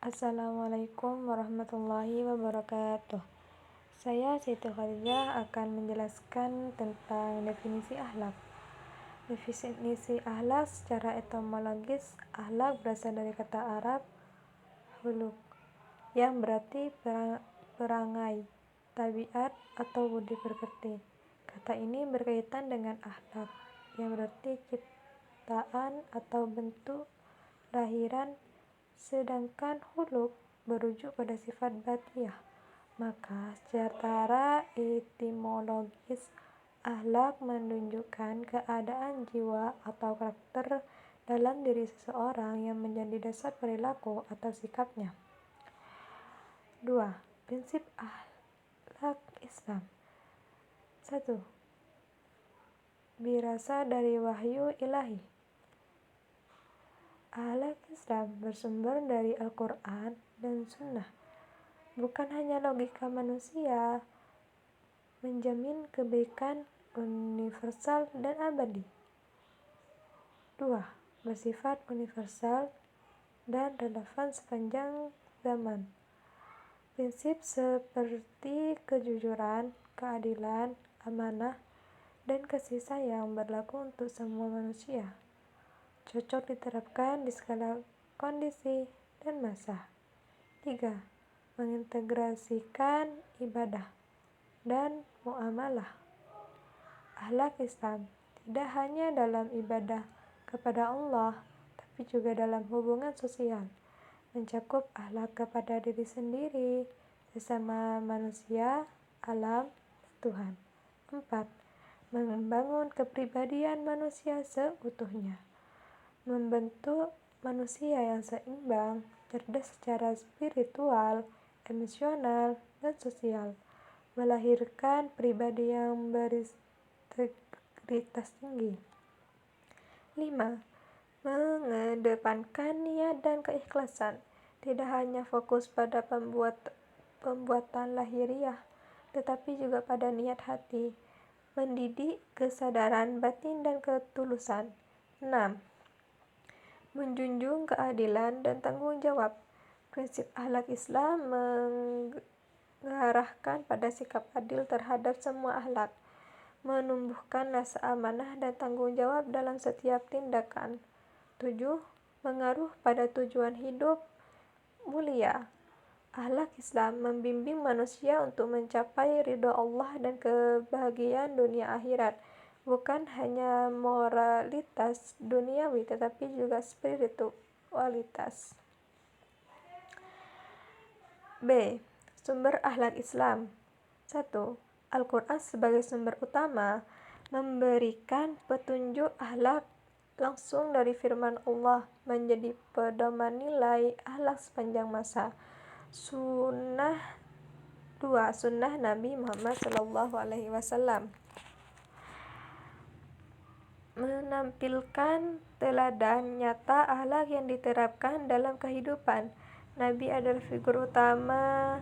Assalamualaikum warahmatullahi wabarakatuh. Saya Siti Khadijah akan menjelaskan tentang definisi akhlak. Definisi akhlak secara etimologis, akhlak berasal dari kata Arab khuluq yang berarti perangai, tabiat, atau budi pekerti. Kata ini berkaitan dengan akhlak yang berarti ciptaan atau bentuk lahiran, sedangkan khuluq merujuk pada sifat batiyah. Maka secara etimologis, akhlak menunjukkan keadaan jiwa atau karakter dalam diri seseorang yang menjadi dasar perilaku atau sikapnya. 2. Prinsip akhlak Islam. 1. Berasal dari wahyu ilahi. Akhlak Islam bersumber dari Al-Quran dan Sunnah. Bukan hanya logika manusia, menjamin kebaikan universal dan abadi. 2. Bersifat universal dan relevan sepanjang zaman. Prinsip seperti kejujuran, keadilan, amanah, dan kasih sayang berlaku untuk semua manusia. Cocok diterapkan di segala kondisi dan masa. 3. Mengintegrasikan ibadah dan muamalah. Akhlak Islam tidak hanya dalam ibadah kepada Allah, tapi juga dalam hubungan sosial, mencakup akhlak kepada diri sendiri, sesama manusia, alam, dan Tuhan. 4. Membangun kepribadian manusia seutuhnya, membentuk manusia yang seimbang, cerdas secara spiritual, emosional, dan sosial, melahirkan pribadi yang berintegritas tinggi. 5. Mengedepankan niat dan keikhlasan, tidak hanya fokus pada pembuatan lahiriah, tetapi juga pada niat hati, mendidik kesadaran batin dan ketulusan. 6. Menjunjung keadilan dan tanggung jawab. Prinsip akhlak Islam mengarahkan pada sikap adil terhadap semua akhlak, menumbuhkan rasa amanah dan tanggung jawab dalam setiap tindakan. 7. Mengaruh pada tujuan hidup mulia. Akhlak Islam membimbing manusia untuk mencapai ridha Allah dan kebahagiaan dunia akhirat, bukan hanya moralitas duniawi tetapi juga spiritualitas. B. Sumber akhlak Islam. 1. Al-Quran sebagai sumber utama memberikan petunjuk akhlak langsung dari firman Allah, menjadi pedoman nilai akhlak sepanjang masa. 2. Sunnah Nabi Muhammad SAW menampilkan teladan nyata akhlak yang diterapkan dalam kehidupan. Nabi adalah figur utama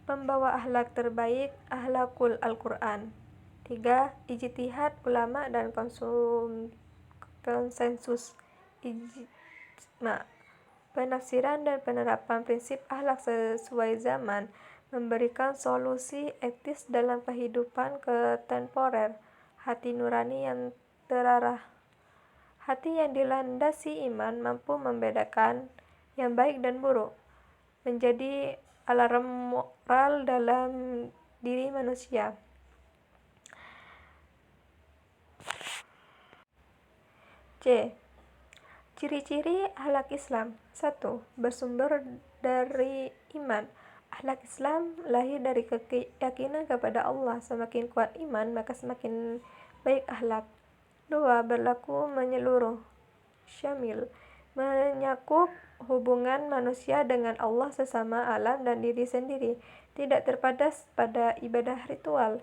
pembawa akhlak terbaik, akhlakul Al-Quran. 3. Ijtihad ulama dan konsensus ijma. Penafsiran dan penerapan prinsip akhlak sesuai zaman, memberikan solusi etis dalam kehidupan kontemporer. Hati nurani yang terarah. Hati yang dilandasi iman mampu membedakan yang baik dan buruk, menjadi alarm moral dalam diri manusia. C. Ciri-ciri akhlak Islam. 1. Bersumber dari iman. Akhlak Islam lahir dari keyakinan kepada Allah. Semakin kuat iman, maka semakin baik akhlak. 2. Berlaku menyeluruh, syamil, menyakup hubungan manusia dengan Allah, sesama alam, dan diri sendiri, tidak terbatas pada ibadah ritual.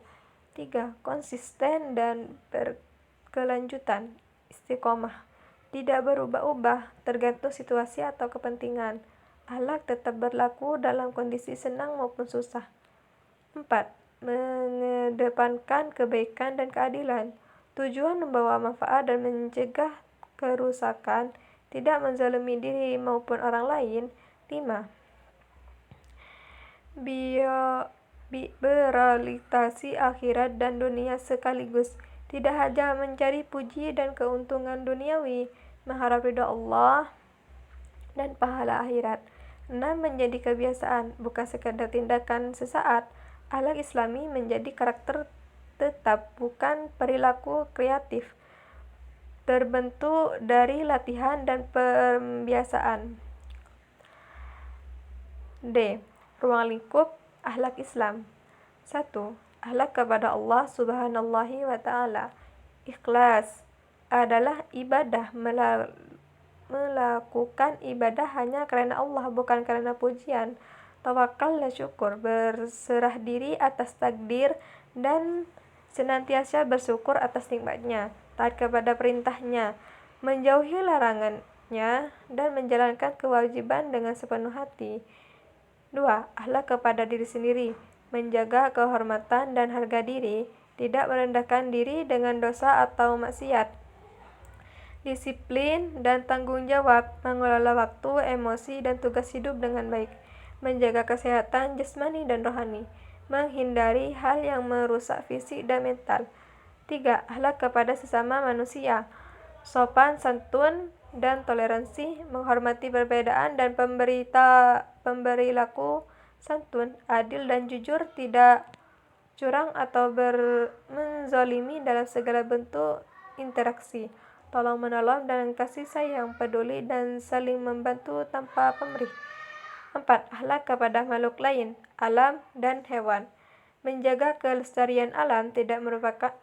3. Konsisten dan berkelanjutan, istiqomah, tidak berubah-ubah tergantung situasi atau kepentingan. Akhlak tetap berlaku dalam kondisi senang maupun susah. 4. Mengedepankan kebaikan dan keadilan, tujuan membawa manfaat dan mencegah kerusakan, tidak menzalimi diri maupun orang lain, 5. Berrealisasi akhirat dan dunia sekaligus, tidak hanya mencari puji dan keuntungan duniawi, mengharap ridha Allah dan pahala akhirat. 6. Menjadi kebiasaan, bukan sekadar tindakan sesaat. Akhlak Islami menjadi karakter tetap, bukan perilaku kreatif, terbentuk dari latihan dan pembiasaan. D. Ruang lingkup akhlak Islam. 1. Akhlak kepada Allah Subhanahu wa ta'ala. Ikhlas adalah ibadah, melakukan ibadah hanya karena Allah, bukan karena pujian. Tawakal dan syukur, berserah diri atas takdir dan senantiasa bersyukur atas nikmatnya. Taat kepada perintahnya, menjauhi larangannya, dan menjalankan kewajiban dengan sepenuh hati. 2. Akhlak kepada diri sendiri, menjaga kehormatan dan harga diri, tidak merendahkan diri dengan dosa atau maksiat. Disiplin dan tanggung jawab, mengelola waktu, emosi, dan tugas hidup dengan baik, menjaga kesehatan jasmani dan rohani, menghindari hal yang merusak fisik dan mental. 3. Akhlak kepada sesama manusia, sopan santun dan toleransi, menghormati perbedaan dan pemberilaku santun, adil dan jujur, tidak curang atau menzalimi dalam segala bentuk interaksi, tolong menolong dan kasih sayang, peduli dan saling membantu tanpa pamrih. 4. Akhlak kepada makhluk lain, alam dan hewan, menjaga kelestarian alam, tidak merusak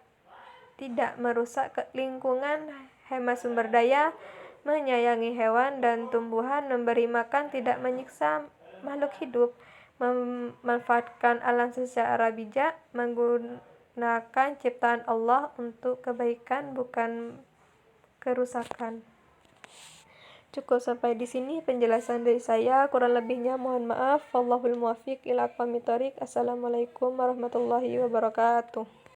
lingkungan, hemat sumber daya, menyayangi hewan dan tumbuhan, memberi makan, tidak menyiksa makhluk hidup, memanfaatkan alam secara bijak, menggunakan ciptaan Allah untuk kebaikan, bukan kerusakan. Cukup sampai di sini penjelasan dari saya, kurang lebihnya mohon maaf. Wallahul muwaffiq ila aqwamit thoriq. Assalamualaikum warahmatullahi wabarakatuh.